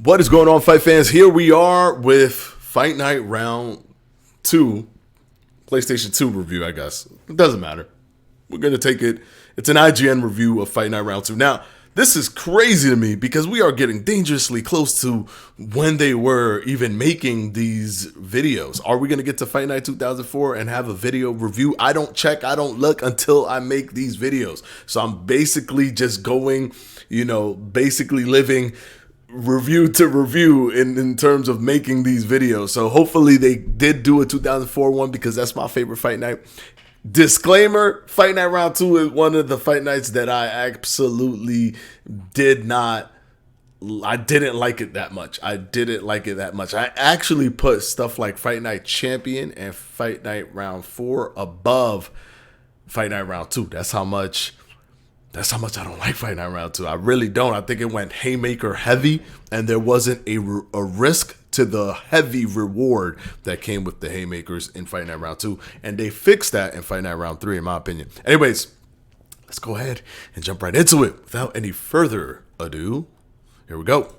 What is going on, fight fans? Here we are with Fight Night Round 2, PlayStation 2 review, I guess. It doesn't matter. We're going to take it. It's an IGN review of Fight Night Round 2. Now, this is crazy to me because we are getting dangerously close to when they were even making these videos. Are we going to get to Fight Night 2004 and have a video review? I don't check, I don't look until I make these videos. So I'm basically just going, basically living review to review in terms of making these videos. So hopefully they did do a 2004 one because that's my favorite fight night. Disclaimer, Fight Night Round 2 is one of the fight nights that I absolutely didn't like it that much. I actually put stuff like Fight Night Champion and Fight Night Round 4 above Fight Night Round 2. That's how much I don't like Fight Night Round 2. I really don't. I think it went Haymaker heavy, and there wasn't a risk to the heavy reward that came with the Haymakers in Fight Night Round 2. And they fixed that in Fight Night Round 3, in my opinion. Anyways, let's go ahead and jump right into it. Without any further ado, here we go.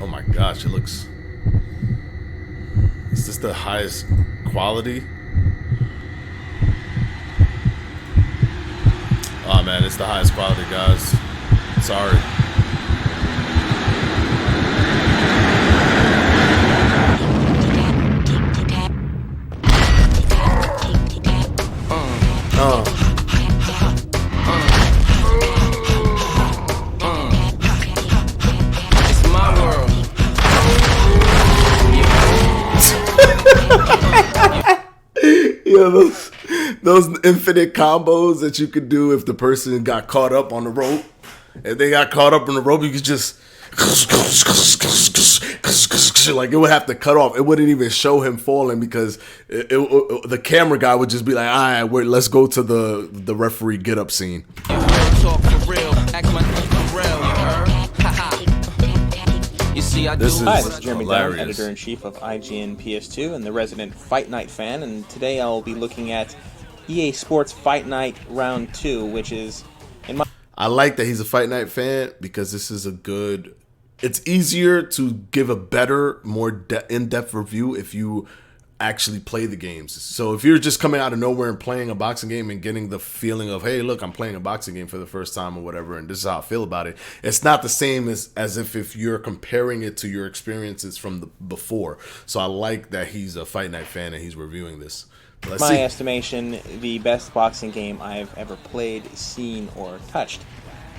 Oh my gosh, it looks... Is this the highest quality? Oh man, it's the highest quality, guys. Sorry. It's my world. Yeah, those infinite combos that you could do if the person got caught up on the rope. If they got caught up on the rope, you could just like, it would have to cut off. It wouldn't even show him falling because the camera guy would just be like, all right, let's go to the referee get up scene. Hi, this is Jeremy Dunn, editor-in-chief of IGN PS2 and the resident Fight Night fan, and today I'll be looking at EA Sports Fight Night Round 2, which is, I like that he's a Fight Night fan because this is it's easier to give a better, more in-depth review if you actually play the games. So if you're just coming out of nowhere and playing a boxing game and getting the feeling of, hey, look, I'm playing a boxing game for the first time or whatever, and this is how I feel about it, it's not the same as if you're comparing it to your experiences from the before. So I like that he's a Fight Night fan and he's reviewing this. Let's see. Estimation, the best boxing game I've ever played, seen, or touched.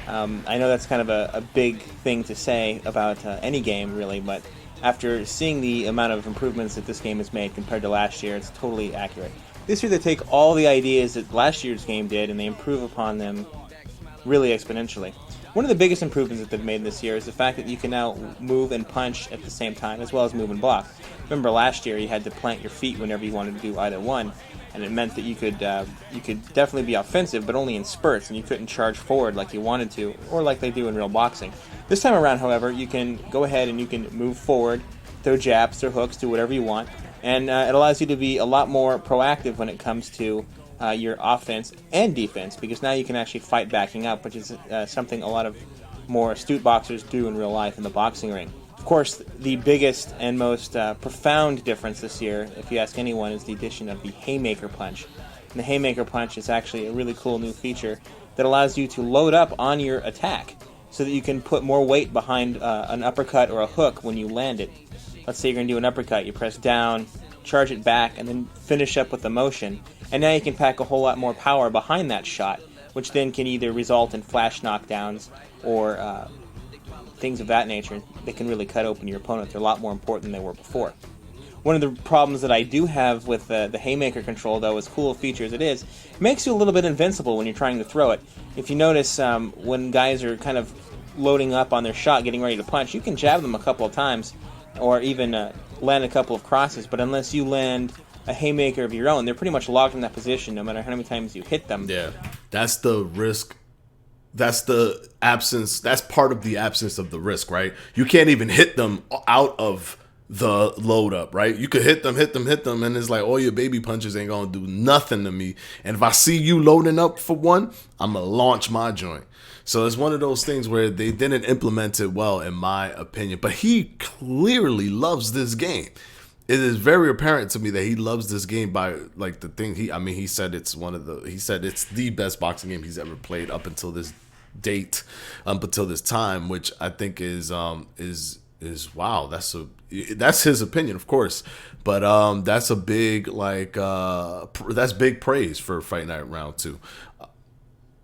I know that's kind of a big thing to say about any game, really, but after seeing the amount of improvements that this game has made compared to last year, it's totally accurate. This year they take all the ideas that last year's game did and they improve upon them really exponentially. One of the biggest improvements that they've made this year is the fact that you can now move and punch at the same time, as well as move and block. Remember last year you had to plant your feet whenever you wanted to do either one, and it meant that you could definitely be offensive, but only in spurts, and you couldn't charge forward like you wanted to, or like they do in real boxing. This time around, however, you can go ahead and you can move forward, throw jabs, throw hooks, do whatever you want, and it allows you to be a lot more proactive when it comes to your offense and defense, because now you can actually fight backing up, which is something a lot of more astute boxers do in real life in the boxing ring. Of course, the biggest and most profound difference this year, if you ask anyone, is the addition of the Haymaker Punch. And the Haymaker Punch is actually a really cool new feature that allows you to load up on your attack so that you can put more weight behind an uppercut or a hook when you land it. Let's say you're going to do an uppercut, you press down, charge it back, and then finish up with the motion. And now you can pack a whole lot more power behind that shot, which then can either result in flash knockdowns or things of that nature that can really cut open your opponent. They're a lot more important than they were before. One of the problems that I do have with the Haymaker control, though, as cool a feature as it is, makes you a little bit invincible when you're trying to throw it. If you notice, when guys are kind of loading up on their shot, getting ready to punch, you can jab them a couple of times, or even land a couple of crosses, but unless you land a Haymaker of your own, they're pretty much locked in that position no matter how many times you hit them. Yeah, that's the risk. That's the absence. That's part of the absence of the risk, right? You can't even hit them out of the load up, right? You could hit them, and it's like all your baby punches ain't gonna do nothing to me. And if I see you loading up for one, I'm gonna launch my joint. So it's one of those things where they didn't implement it well, in my opinion. But he clearly loves this game. It is very apparent to me that he loves this game by like the thing he said it's the best boxing game he's ever played up until this date, up until this time, which I think is wow. That's his opinion, of course, but that's a big that's big praise for Fight Night Round 2.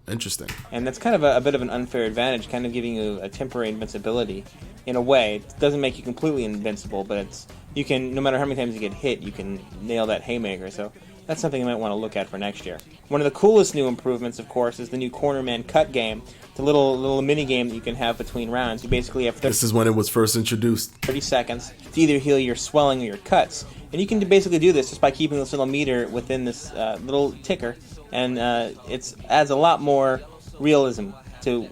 Interesting. And that's kind of a bit of an unfair advantage, kind of giving you a temporary invincibility. In a way, it doesn't make you completely invincible, but you can, no matter how many times you get hit, you can nail that haymaker. So that's something you might want to look at for next year. One of the coolest new improvements, of course, is the new Cornerman Cut game. It's a little mini game that you can have between rounds. You basically have this is when it was first introduced. 30 seconds to either heal your swelling or your cuts. And you can basically do this just by keeping this little meter within this little ticker. And it adds a lot more realism to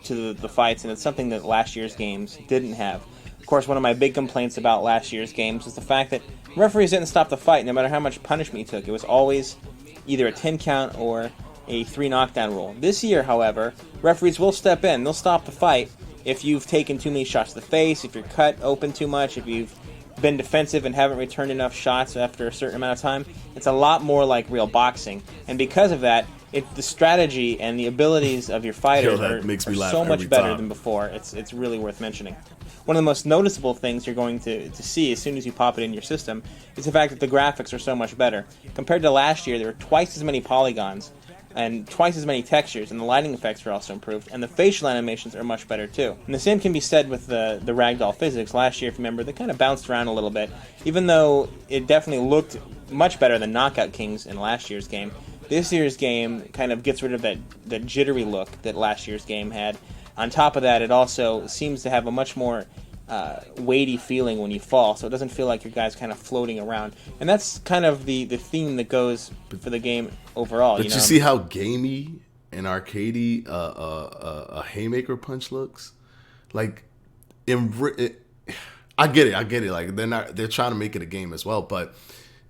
the fights, and it's something that last year's games didn't have. Of course, one of my big complaints about last year's games is the fact that referees didn't stop the fight no matter how much punishment you took. It was always either a 10 count or a 3 knockdown rule. This year, however, referees will step in. They'll stop the fight if you've taken too many shots to the face, if you're cut open too much, if you've been defensive and haven't returned enough shots after a certain amount of time. It's a lot more like real boxing. And because of that, the strategy and the abilities of your fighters are so much better than before. It's really worth mentioning. One of the most noticeable things you're going to see as soon as you pop it in your system is the fact that the graphics are so much better. Compared to last year, there were twice as many polygons and twice as many textures, and the lighting effects are also improved, and the facial animations are much better too. And the same can be said with the ragdoll physics. Last year, if you remember, they kind of bounced around a little bit, even though it definitely looked much better than Knockout Kings in last year's game. This year's game kind of gets rid of that jittery look that last year's game had. On top of that, it also seems to have a much more weighty feeling when you fall, so it doesn't feel like your guy's kind of floating around. And that's kind of the theme that goes for the game overall. But you see how gamey and arcadey a Haymaker Punch looks? Like, I get it. Like, they're trying to make it a game as well, but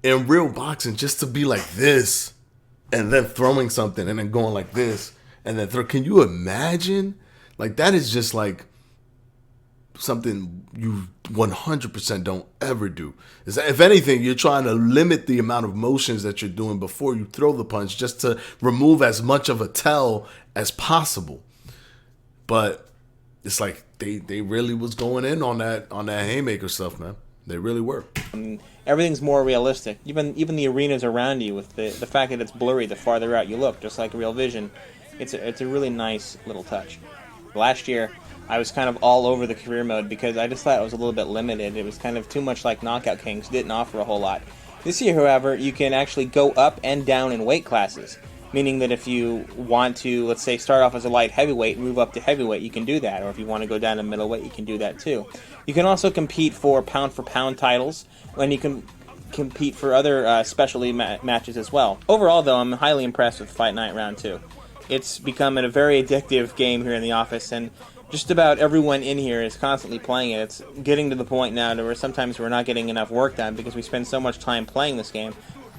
in real boxing, just to be like this and then throwing something and then going like this and then can you imagine? Like, that is just like something you 100% don't ever do. Is that, if anything, you're trying to limit the amount of motions that you're doing before you throw the punch, just to remove as much of a tell as possible. But it's like they really was going in on that Haymaker stuff, man. They really were. Everything's more realistic. Even the arenas around you, with the fact that it's blurry the farther out you look, just like Real Vision. It's a really nice little touch. Last year, I was kind of all over the career mode because I just thought it was a little bit limited. It was kind of too much like Knockout Kings, didn't offer a whole lot. This year, however, you can actually go up and down in weight classes, meaning that if you want to, let's say, start off as a light heavyweight and move up to heavyweight, you can do that. Or if you want to go down to middleweight, you can do that too. You can also compete for pound titles, and you can compete for other specialty matches as well. Overall, though, I'm highly impressed with Fight Night Round 2. It's become a very addictive game here in the office, and just about everyone in here is constantly playing it. It's getting to the point now to where sometimes we're not getting enough work done because we spend so much time playing this game.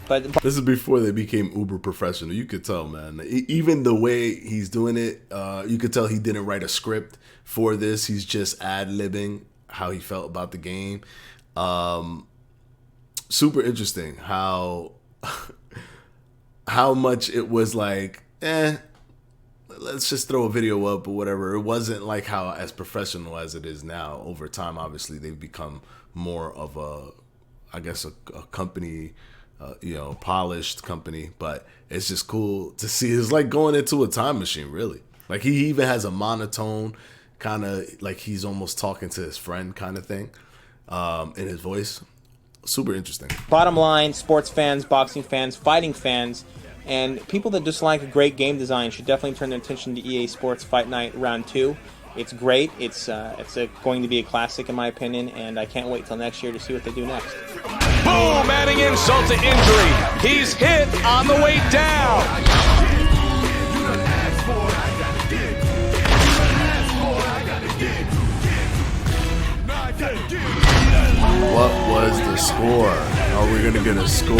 But this is before they became uber professional. You could tell, man. Even the way he's doing it, you could tell he didn't write a script for this. He's just ad-libbing how he felt about the game. Super interesting how much it was like, let's just throw a video up or whatever. It wasn't like how as professional as it is now. Over time, obviously, they've become more of a company, polished company. But it's just cool to see. It's like going into a time machine, really. Like, he even has a monotone, kind of like he's almost talking to his friend kind of thing in his voice. Super interesting. Bottom line, sports fans, boxing fans, fighting fans, and people that just like a great game design should definitely turn their attention to EA Sports Fight Night Round 2. It's great. It's going to be a classic in my opinion, and I can't wait till next year to see what they do next. Boom! Adding insult to injury. He's hit on the way down. get a score?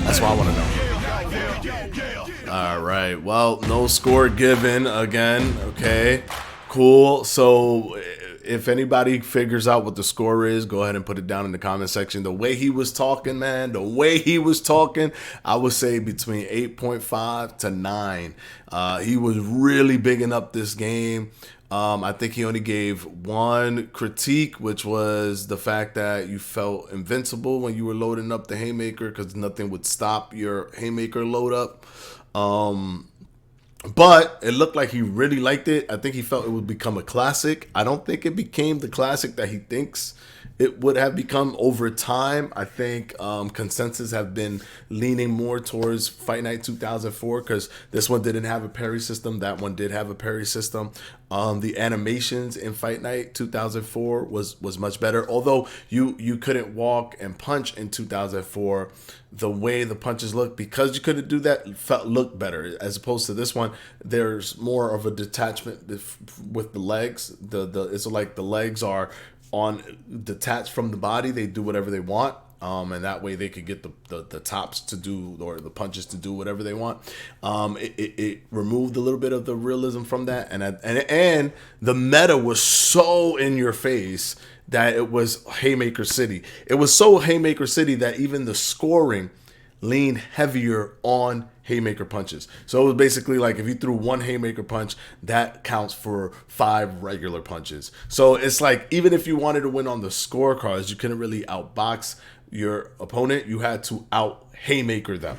That's what I want to know. All right. Well, no score given again. Okay. Cool. So if anybody figures out what the score is, go ahead and put it down in the comment section. The way he was talking, man, I would say between 8.5 to 9. He was really bigging up this game. I think he only gave one critique, which was the fact that you felt invincible when you were loading up the Haymaker because nothing would stop your Haymaker load up. But it looked like he really liked it. I think he felt it would become a classic. I don't think it became the classic that he thinks it would have become over time. I think consensus have been leaning more towards Fight Night 2004 because this one didn't have a parry system. That one did have a parry system. The animations in Fight Night 2004 was much better. Although you couldn't walk and punch in 2004, the way the punches looked, because you couldn't do that, looked better. As opposed to this one, there's more of a detachment with the legs. It's like the legs are detached from the body. They do whatever they want, and that way they could get the tops to do, or the punches to do whatever they want. It removed a little bit of the realism from that, and the meta was so in your face that it was Haymaker City. It was so Haymaker City that even the scoring leaned heavier on Haymaker punches. So it was basically like if you threw one Haymaker punch, that counts for 5 regular punches. So it's like even if you wanted to win on the scorecards, you couldn't really outbox your opponent. You had to out Haymaker them,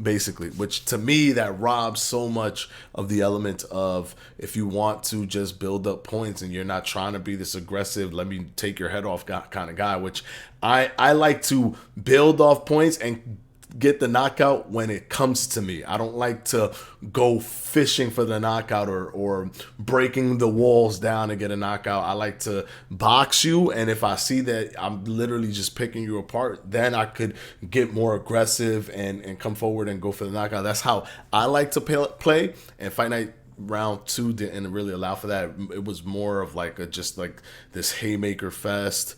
basically, which to me that robs so much of the element of if you want to just build up points and you're not trying to be this aggressive, let me take your head off kind of guy, which I like to build off points and get the knockout when it comes to me. I don't like to go fishing for the knockout or breaking the walls down to get a knockout. I like to box you, and if I see that I'm literally just picking you apart, then I could get more aggressive and come forward and go for the knockout. That's how I like to play, and Fight Night round 2 didn't really allow for that. It was more of like just like this Haymaker fest.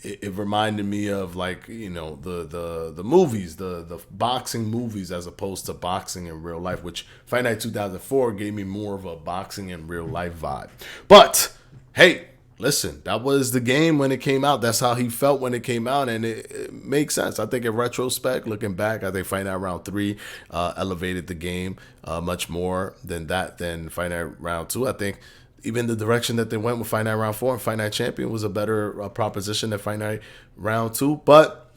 It reminded me of like, you know, the movies, the boxing movies, as opposed to boxing in real life, which Fight Night 2004 gave me more of a boxing in real life vibe. But hey, listen, that was the game when it came out. That's how he felt when it came out, and it makes sense. I think in retrospect, looking back, I think Fight Night round 3 elevated the game much more than Fight Night round 2. I think even the direction that they went with Fight Night round 4 and Fight Night Champion was a better proposition than Fight Night round 2. But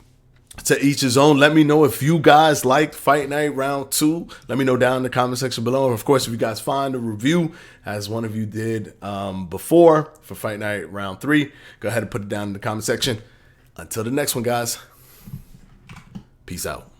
to each his own. Let me know if you guys liked Fight Night round 2. Let me know down in the comment section below. And of course, if you guys find a review, as one of you did before for Fight Night round 3, go ahead and put it down in the comment section. Until the next one, guys. Peace out.